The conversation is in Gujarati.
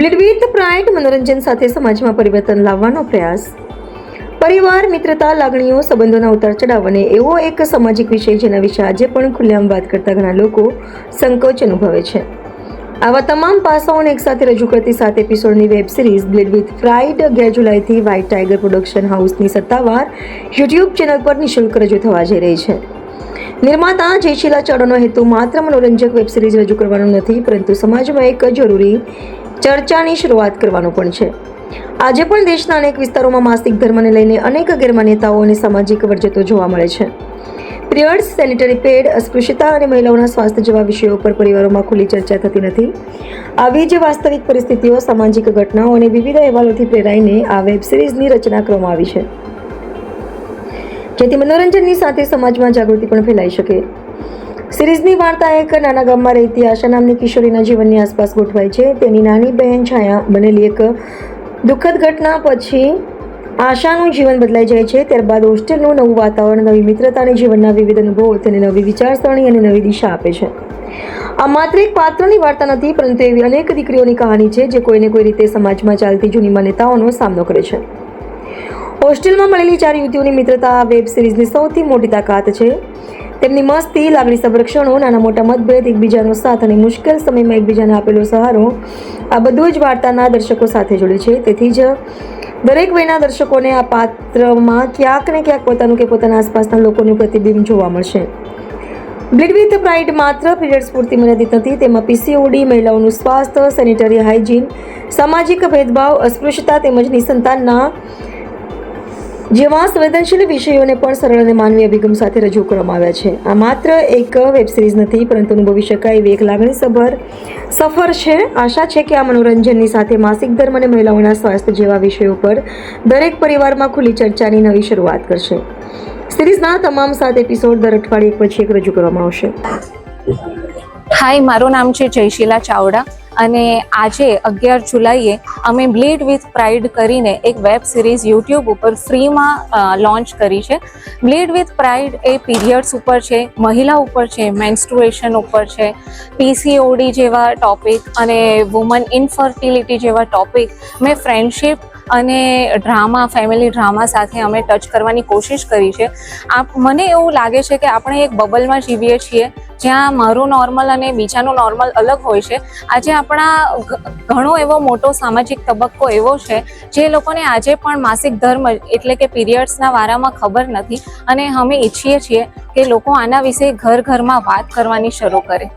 બ્લીડ વિથ પ્રાઇડ મનોરંજન સાથે સમાજમાં પરિવર્તન લાવવાનો પ્રયાસ. પરિવાર, મિત્રતા, લાગણીઓ, સંબંધોના ઉતાર ચઢાવ અને એવો એક સામાજિક વિષય જેના વિશે આજે પણ ખુલ્લેઆમ વાત કરતા ઘણા લોકો સંકોચ અનુભવે છે. આવા તમામ પાસાઓને એકસાથે રજૂ કરતી 7 એપિસોડની web series bleed with pride 11 જુલાઈથી વ્હાઇટ ટાઈગર પ્રોડક્શન હાઉસની સત્તાવાર યુટ્યુબ ચેનલ પર નિઃશુલ્ક રજૂ થવા જઈ રહી છે. નિર્માતા જયશીલા ચાવડાનો હેતુ માત્ર મનોરંજક વેબ સિરીઝ રજૂ કરવાનો નથી, પરંતુ સમાજમાં એક જરૂરી ચર્ચાની શરૂઆત કરવાનો પણ છે. આજે પણ દેશના અનેક વિસ્તારોમાં માસિક ધર્મને લઈને અનેક ગેરમાન્યતાઓ અને સામાજિક વર્જતો જોવા મળે છે. પિરિયડ્સ, સેનિટરી પેડ, અસ્પૃશ્યતા અને મહિલાઓના સ્વાસ્થ્ય જેવા વિષયો પર પરિવારોમાં ખુલ્લી ચર્ચા થતી નથી. આવી જ વાસ્તવિક પરિસ્થિતિઓ, સામાજિક ઘટનાઓ અને વિવિધ અહેવાલોથી પ્રેરાઈને આ વેબ સિરીઝની રચના કરવામાં આવી છે, જેથી મનોરંજનની સાથે સમાજમાં જાગૃતિ પણ ફેલાઈ શકે. સિરીઝની વાર્તા એક નાના ગામમાં રહેતી આશા નામની કિશોરીના જીવનની આસપાસ ગોઠવાય છે. તેની નાની બહેન છાયા બનેલી એક દુઃખદ ઘટના પછી આશાનું જીવન બદલાઈ જાય છે. ત્યારબાદ હોસ્ટેલનું નવું વાતાવરણ, નવી મિત્રતા અને જીવનના વિવિધ અનુભવો તેને નવી વિચારસરણી અને નવી દિશા આપે છે. આ માત્ર એક પાત્રની વાર્તા નથી, પરંતુ એવી અનેક દીકરીઓની કહાની છે જે કોઈને કોઈ રીતે સમાજમાં ચાલતી જૂની માન્યતાઓનો સામનો કરે છે. હોસ્ટેલમાં મળેલી 4 યુવતીઓની મિત્રતા આ વેબ સિરીઝની સૌથી મોટી તાકાત છે. તેમની મસ્તી, લાગણીસભર ક્ષણો, નાના મોટા મતભેદ, એકબીજાનો સાથ અને મુશ્કેલ સમયમાં એકબીજાને આપેલો સહારો, આ બધું જ વાર્તાના દર્શકો સાથે જોડે છે. તેથી જ દરેક વયના દર્શકોને આ પાત્રમાં ક્યાંક ને ક્યાંક પોતાનું કે પોતાના આસપાસના લોકોનું પ્રતિબિંબ જોવા મળશે. બ્લીડ વિથ પ્રાઇડ માત્ર પીરિયડ્સ પૂરતી મર્યાદિત નથી. તેમાં પીસીઓડી, મહિલાઓનું સ્વાસ્થ્ય, સેનિટરી હાઇજીન, સામાજિક ભેદભાવ, અસ્પૃશ્યતા તેમજ નિસંતાનના જેવા સંવેદનશીલ વિષયોને પણ સરળ અને માનવી અભિગમ સાથે રજૂ કરવામાં આવ્યા છે. આ માત્ર એક વેબ સિરીઝ નથી, પરંતુ અનુભવી શકાય એવી એક લાગણીસભર સફર છે. આશા છે કે આ મનોરંજનની સાથે માસિક ધર્મ અને મહિલાઓના સ્વાસ્થ્ય જેવા વિષયો પર દરેક પરિવારમાં ખુલ્લી ચર્ચાની નવી શરૂઆત કરશે. સિરીઝના તમામ 7 એપિસોડ દર અઠવાડિયે એક પછી એક રજૂ કરવામાં આવશે. હાય, મારું નામ છે જયશીલા ચાવડા અને આજે 11 જુલાઈએ અમે બ્લીડ વિથ પ્રાઇડ કરીને એક વેબ સિરીઝ યુટ્યુબ ઉપર ફ્રીમાં લોન્ચ કરી છે. Bleed with pride A periods ઉપર છે, મહિલા ઉપર છે, મેન્સ્ટ્રુએશન ઉપર છે, પીસીઓડી જેવા ટોપિક અને વુમન ઇનફર્ટિલિટી જેવા ટોપિક મેં ફ્રેન્ડશિપ અને ડ્રામા, ફેમિલી ડ્રામા સાથે અમે ટચ કરવાની કોશિશ કરી છે. મને એવું લાગે છે કે આપણે એક બબલમાં જીવીએ છીએ જ્યાં મારું નોર્મલ અને બીજાનું નોર્મલ અલગ હોય છે. આજે આપણા ઘણો એવો મોટો સામાજિક તબક્કો એવો છે જે લોકોને આજે પણ માસિક ધર્મ એટલે કે પીરિયડ્સના વારામાં ખબર નથી, અને અમે ઈચ્છીએ છીએ કે લોકો આના વિશે ઘરમાં વાત કરવાની શરૂ કરે.